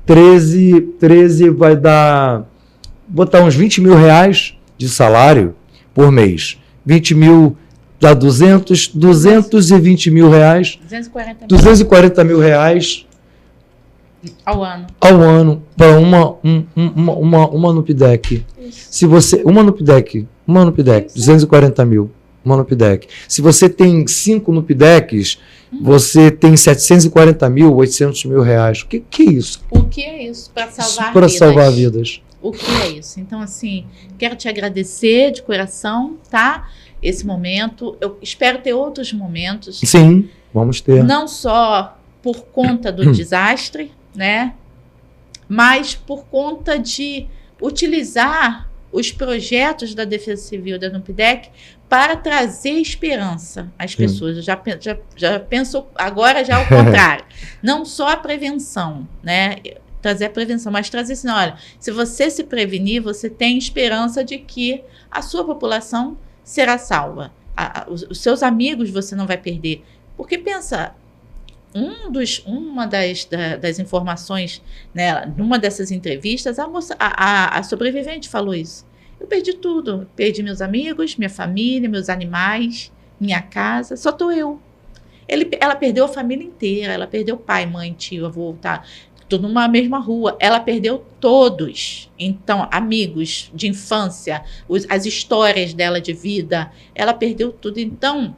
13 vai dar, botar uns 20 mil reais de salário por mês. 20 mil dá 220 mil reais. 240 mil reais ao ano. Para uma NUPDEC. Se você, uma NUPDEC, 240 mil. Uma NUPDEC. Se você tem 5 NUPDECs, você tem 740 mil, 800 mil reais. O que é isso? O que é isso para salvar vidas? Para salvar vidas. O que é isso? Então, assim, quero te agradecer de coração, tá? Esse momento. Eu espero ter outros momentos. Sim, vamos ter. Não só por conta do desastre, né? Mas por conta de utilizar os projetos da Defesa Civil da NUPDEC para trazer esperança às pessoas. Eu já penso agora já ao contrário. Não só a prevenção, né? Trazer a prevenção, mas trazer assim, olha, se você se prevenir, você tem esperança de que a sua população será salva. Os seus amigos você não vai perder. Porque pensa, uma das informações, né, numa dessas entrevistas, a sobrevivente falou isso. Eu perdi tudo. Perdi meus amigos, minha família, meus animais, minha casa. Só estou eu. Ela perdeu a família inteira. Ela perdeu pai, mãe, tio, avô, tá? Tudo numa mesma rua. Ela perdeu todos. Então, amigos de infância, as histórias dela de vida. Ela perdeu tudo. Então,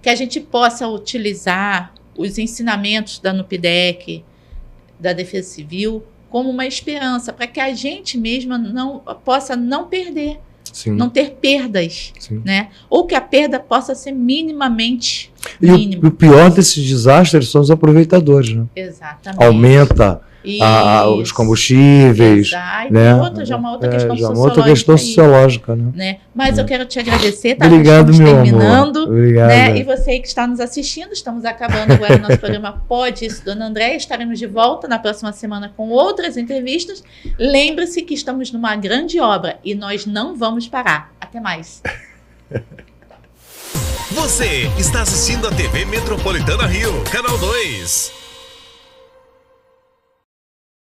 que a gente possa utilizar os ensinamentos da NUPDEC, da Defesa Civil, como uma esperança, para que a gente mesma possa não perder, não ter perdas, né? Ou que a perda possa ser minimamente mínima. E o pior desses desastres são os aproveitadores, né? Exatamente. Aumenta os combustíveis. Né? Uma outra questão sociológica. Outra questão sociológica, né? Mas eu quero te agradecer, tá? Obrigado, Nós estamos meu terminando. Amor. Obrigado. Né? E você aí que está nos assistindo, estamos acabando agora o nosso programa Pode Isso, Dona Andréia. Estaremos de volta na próxima semana com outras entrevistas. Lembre-se que estamos numa grande obra e nós não vamos parar. Até mais. Você está assistindo a TV Metropolitana Rio, Canal 2.